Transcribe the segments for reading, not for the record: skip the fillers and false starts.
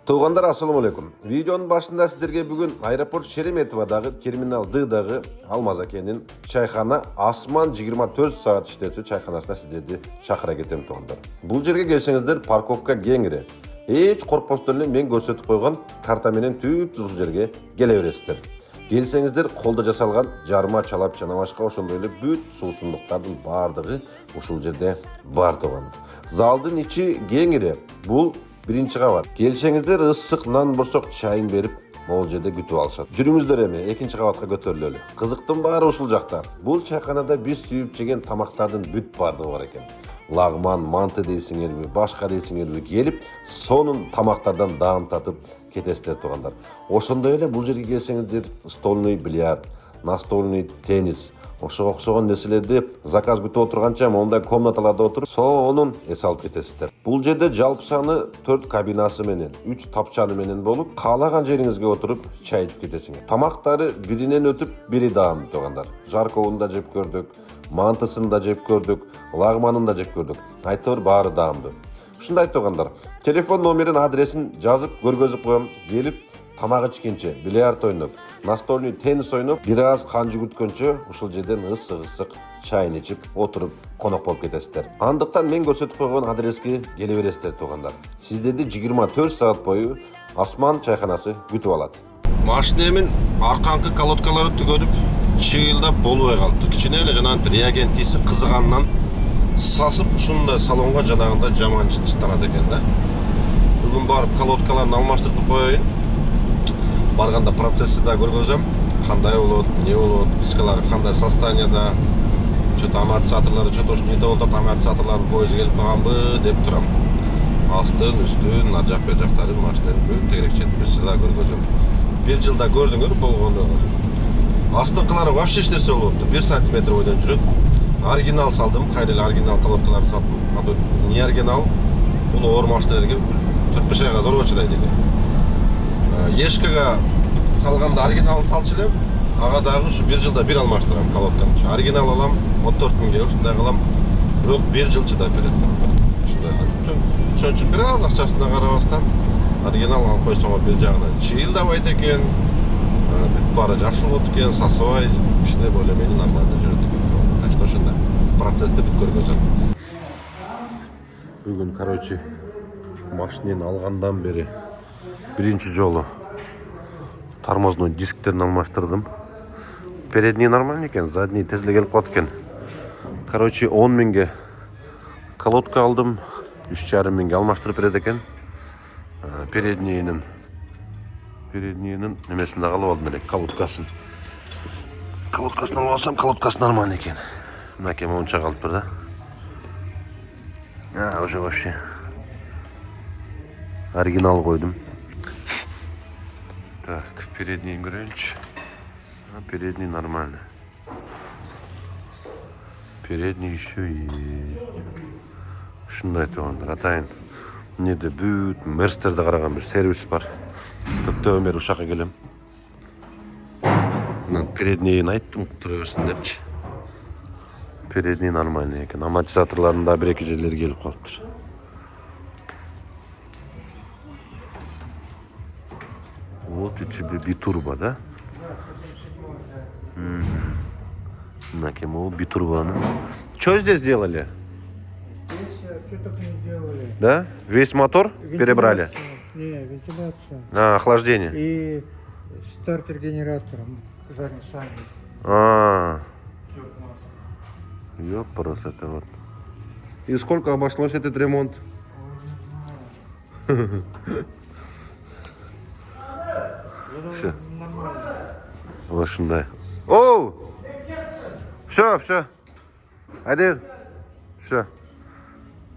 Туғандар, ассаламу алейкум. Видеонun başında sizlerге бүгін аэропорт Шереметовадағы терминал Д-дағы Алмазакенин чайхана Асман 24 сағат іштету чайханасына сіздерді шақыра кетем туғандар. Бұл жерге келсеңіздер парковка кеңірі. Еш қорықпастарынан мен көрсетіп қойған картаменен түйіп бұл жерге келе бересіздер. Келсеңіздер қолда жасалған жарма, чалап, жанамашқа ошондой эле бүт суусундуктардын бардыгы ушул жерде бар туган. Залдын ичи кеңири. Бул биринчи кабат. Келсеңиздер ысык нан бурсок чайын берип, могул жерде күтүп алышат. Жүрүңүздөр эми экинчи кабатка көтөрүлөлү. Кызыктын баары ушул жакта. Бул чайканада биз сүйүп жеген тамактардын бүт бардыгы бар экен. Лагман, манты дейсиңерби, башка дейсиңерби, келип сонун тамактардан даам татып кетесиздер тугандар. Ошондой эле бул жерге келсеңиздер стольный бильярд, настольный теннис, ошого окшогон нерселерди заказ күтүп отурганча мондай комнаталарда отуруп сонун эс алып кетесиздер. Бул жерде жалпы саны 4 кабинасы менен, 3 тапчаны менен болуп, каалаган жериңизге отуруп чай ичип кетесиңер. Тамактары биринен өтүп, бири даам тугандар. Жарковун да жеп көрдүк, мантысын да жеп көрдүк, лагманын да жеп көрдүк. Айтор баары даамдуу. Ушундай тугандар. Телефон номерин, адресин жазып, көргөзүп коем. Келип, тамак ичкенче, бильярд ойноп, настольный теннис ойноп, бир аз канжы күткөнчө ушул жерден ысык чайын ичип, отуруп, конок болуп кетесиздер. Андыктан мен көрсөтүп койгон адреске келе бересиздер тугандар. Сиздерди 24 саат бою Асман чайханасы күтүп алат. Машинемин арканкы колодкалары түгөнүп, чыйылдап болбой калды. Кичине эле жанагы реагент тийсе кызыгандан сасып ушундай салонго жанагындай жаман чыттанат экен да. Бүгүн барып колодкаларын алмаштырып коеюн. Барганда процесси да көргөзөм. Кандай болот, не болот, дискалары кандай состоянияда, что-то амортизаторлары что-то не то болуп, амортизаторлардын поезы келип калганбы деп турам. Астын, үстүн, ар жак бер жактарын машинанын бүт тегерекчетин бир жылда көргөзөм. Бир жылда көрдүңөр болгону. Астыңкылары вообще эч нерсе болупту. 1 сантиметр бойдон жүрөт. Оригинал салдым, кайрыл оригинал колодкаларды саттым. А не оригинал, бул оор машиналарга 4-5 айга зорго чыдайт экен. Ешкага салганда оригиналын салчу элем, ага дагы ушу 1 жылда бир алмаштырам колодканы. Оригинал алам 14 000 ге, ушундай кылам. Бирок 1 жыл чыдап берет. Ошон үчүн бир аз акчасына карабастан оригинал алып койсоңор бир жагынан чыйылдабайт экен. Бүт баары жакшы болот экен, сасыбай, кичине более-менее нормально жүрөт экен. Так что ошондой процессти бүт көргөзөм. Бүгүн, короче, машинени алгандан бери биринчи жолу тормозной дисктерин алмаштырдым. Передний нормальный экен, задний тез эле келип калат экен. Короче, 10 000 колодка алдым, 3,5 000 алмаштырып берет экен. Переднийнин немесин да алып алдым эле, колодкасын. Колодкасын алып алсам, колодкасы нормальный экен. Мынакей монча калыптыр да. Уже вообще оригинал койдум. Так, передний көрөйүнчү. Передний нормально. Передний еще и ушундай тугандар. Атайын эмнеде бүт Мерстерде караган бир сервис бар. Көптөн бери ушакка келем. Переднийин айттым, тура берсин депчи. Передний нормальный экен. Амортизаторлордун да 1-2 жерлери келип калыптыр. Вот у тебя битурба, да? На кему битурбаны? Что здесь сделали? Здесь что только не делали. Да? Весь мотор перебрали? Не, вентиляция. Охлаждение. И стартер генератором задний сами. Ёпарас это вот. И сколько обошлось этот ремонт? Все. Вот шундай. Оу! Все. Айдер. Все.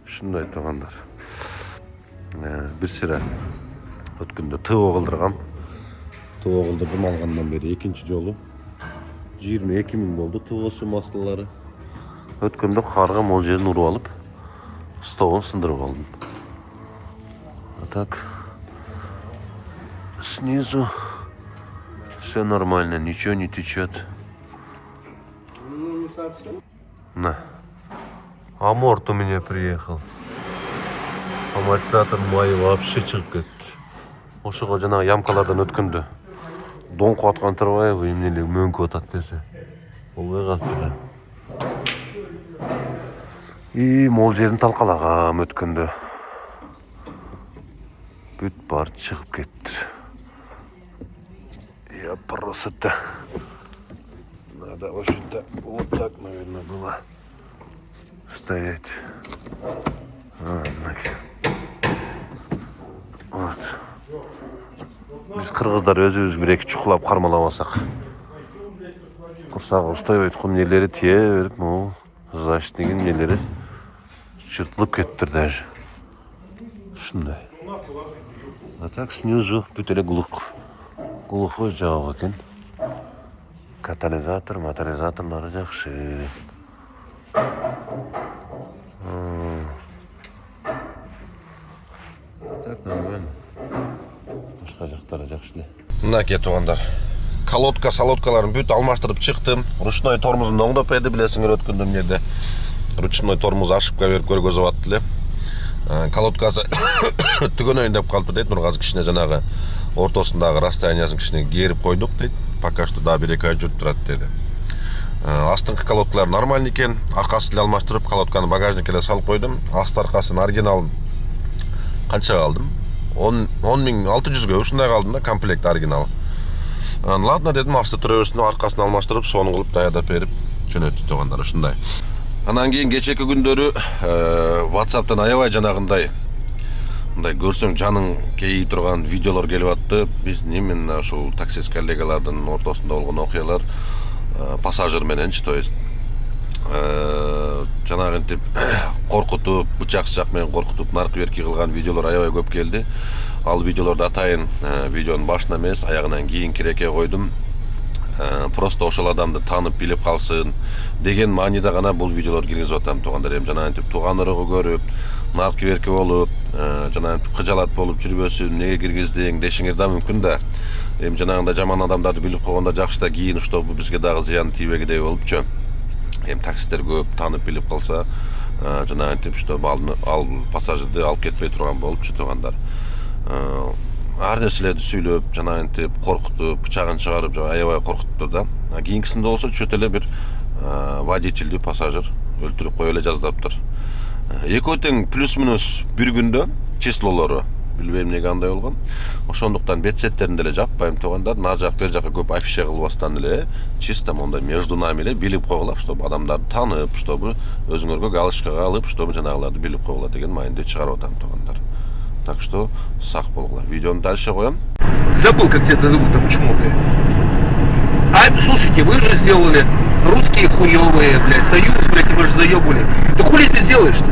Шундай тугандар. Бир сыра өткөндө ТО кылдыргам. ТО кылдырдым алгандан бери экинчи жолу. 22 000 болду ТОсу маслалары. Өткөндө карга мол жерин уруп алып, столун сындырып алдым. А так снизу все нормально, ничего не течет. Ну, не совсем. На. Аморт у меня приехал. Амортизатор мой вообще чиркает. Ошого жанагы ямкалардан өткөндө доңкуп аткан турбайбы эмнеле мөңкүп атат десе. Болбой калыптыр. Могул жерин талкалагам өткөндө. Бүт бар чыгып кетти. Я просто надо вообще-то вот так, наверное, было стоять. Вот. Biz kırgızlar özümüz bir iki çukulap karmalamasak. Kursağı ustayıp etkin neleri tiye verip mu zaştığın neleri çırtılıp kettir der. Şunday. А так снизу бүтеле глухой жабык экен. Моторизаторлары жакшы. Так нормально. Башка жактары жакшы эле. Мынакей туугандар. Салоткаларын бүт алмаштырып чыктым. Ручной тормозун оңдоп берди, билесиңер өткөндө эмнеде. Ручной тормоз ошибка берип көргөзүп аттı эле. Колодкасы түгөнөйүн деп калыптыр дейт. Нургазы кичине жанагы ортосундагы расстояниясын кичине керип койдук дейт. Пока что да 1-2 ай жүрүп турат деди. Астыңкы колодкалар нормально экен. Аркасын эле алмаштырып, колодканы багажникке эле салып койдум. Аст аркасын оригиналын канчага алдым? 10.600-гө ушундай калдым да, комплект оригинал. Ладно дедим, асты трөбөсүнүн аркасын алмаштырып, сонун кылып даярдап берип жөнөттү туугандар ушундай. Анан кийин кечеки күндөрү WhatsApp'тан аябай жанагындай мындай көрсөң жаның кейи турган видеолор келип атты. Биз именно ушул таксист коллегалардын ортосунда болгон окуялар пассажир мененчи, то есть жанагынтип коркутуп, бычак менен коркутуп наркы берки кылган видеолор аябай көп келди. Ал видеолорду атайын видеонун башына эмес, аягынан кийин киреке койдум. Просто ошол адамды таанып билип калсын деген мааниде гана бул видеолор киргизип атам туугандар. Эми жанагынтип тууган уругу көрүп, наркы берки болуп, жанагынтип кыжалат болуп жүрбөсүн, неге киргиздиң дешиңер да мүмкүн да. Эми жанагындай жаман адамдарды билип койгондо жакшы да, кийин чтобы бизге дагы зыян тийбегидей болупчу. Эми таксисттер көп таанып билип калса, жанагынтип чтобы ал пассажирди алып кетпей турган болупчу туугандар. Ар нерселерди сүйлөп, жанагынтип коркутуп, бычагын чыгарып, аябай коркуттур да. Кийинкисинде болсо чөт эле бир водительди пассажир өлтүрүп кое эле жаздаптыр. Экөө тең плюс-минус бир күндө числолору билбейм эмнеге андай болгон. Ошондуктан бетсеттеринде эле жаппайм туугандар. Нар жак бер жакка көп афиша кылбастан эле чисто мондай между нами эле билип койгула, чтобы адамдарды таанып, чтобы өзүңөргө галочкага алып, чтобы жанагыларды билип койгула деген мааниде чыгарып атам туугандар. Так что сак болгула. Видеону дальше коем. Забыл, как тебя зовут, там чмо, блядь. А, слушайте, вы же сделали русские хуёвые, блядь, союз, блядь, вы же заебали. Ты хули здесь делаешь-то?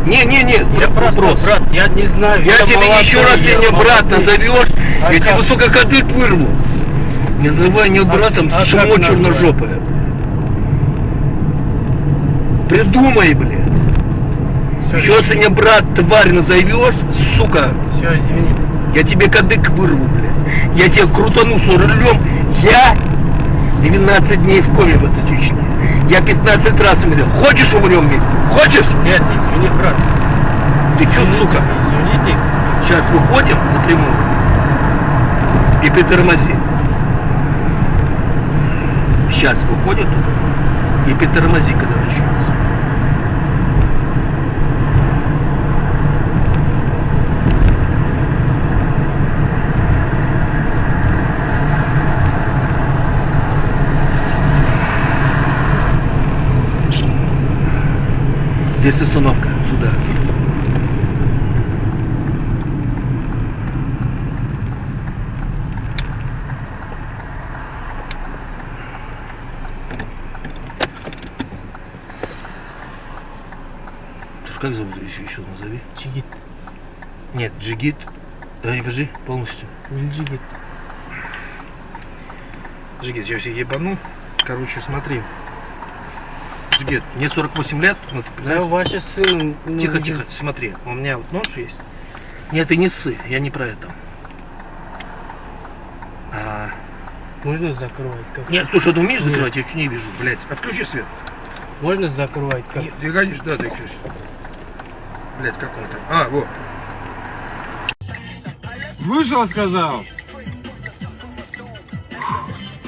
Не, Я просто, вопрос. брат, я не знаю. Я тебе еще раз меня брат назовешь, А я тебе как? сука кадык вырву. Не называй меня братом, чмо как черножопое. Придумай, блядь. Еще раз ты меня брат, тварь назовешь, сука, Все, извините. я тебе кадык вырву, блядь. Я тебя крутану с рулем. Я 12 дней в коме высочечной. Я 15 раз умрел. Хочешь умрем вместе? Хочешь? Нет, извини, брат. Ты че, сука? Извините. Сейчас выходим напрямую и притормози. Сейчас выходит и притормози, когда начнется. Здесь остановка, сюда. Как зовут еще назови? Джигит. Нет, Джигит. Давай скажи полностью. Джигит. Джигит, я все ебану. Короче, смотри. Джигит, мне 48 лет. Ну, ты Да, понимаешь? ваши сын... ну, Тихо, не- тихо, смотри. У меня вот нож есть. Нет, ты не ссы, я не про это. А... Можно закрывать? Как? Нет, слушай, ты умеешь Нет. закрывать? Я еще не вижу, блядь. Отключи свет. Можно закрывать? Как? Нет, ты конечно, да, ты ключ. Блядь, как он там? А, вот. Вышел, сказал.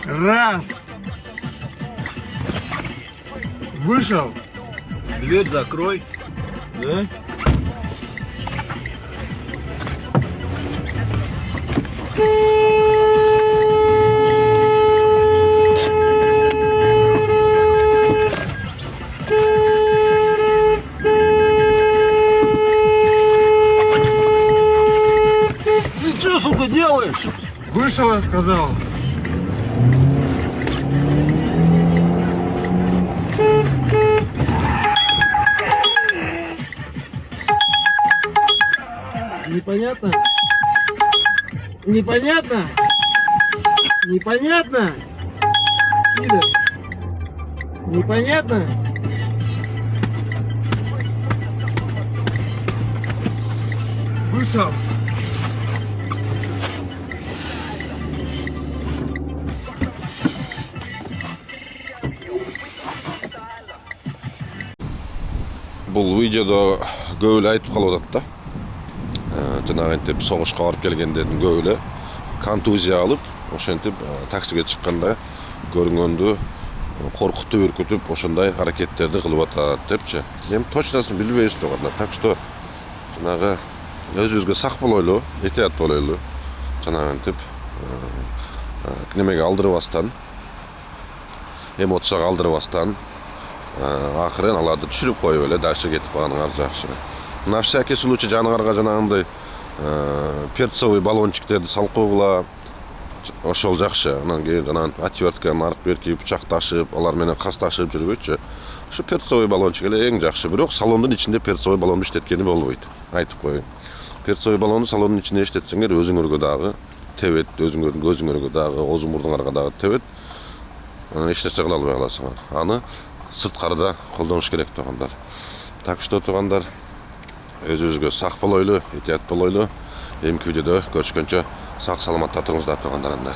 Раз. Вышел. Дверь закрой. Да? Ты что, сука, делаешь? Вышел, я сказал. Непонятно? Непонятно? Непонятно? Пидор. Непонятно? Вышел. Бұл видеода көбілі айтып қалып жатты да. Жаңағы ентеп соғышқа барып келгендердің көбілі контузия алып, ошентип таксиге шыққанда көрінгенді қорқытып үркітіп, ошондай харакеттерді қылып атат депчи. Эми точносын билбейбиз да. Так что жаңағы өзүбүзгө сак болойлу, этият болойлу. Жаңағы ентеп немеге алдырбастан, эмоцияга алдырбастан, акырын аларды түшүрүп коюп эле дальше кетип калганың жакшы. На всякий случай жаныңарга жанагындай перцовый баллончиктерди салып койгула. Ошол жакшы. Анан кийин жанагы отвертка, марк-берки, бычак ташып, алар менен касташып жүрбөйчү. Ошо перцовый баллончик эле эң жакшы. Бирок салондун ичинде перцовый баллонду иштеткени болбойт. Айтып коеюн. Перцовый баллонду салондун ичинде иштетсеңер өзүңөргө дагы тебет, өзүңөрдүн көзүңөргө дагы, оозу мурдуңарга дагы тебет. Эч нерсе кыла албай каласыңар. Аны сырткарыда колдонуш керек туугандар. Так что туугандар, өзүбүзгө сак болойлу, этият болойлу. Эмки видеодо көрүшкөнчө сак саламатта туруңуздар туугандар анда.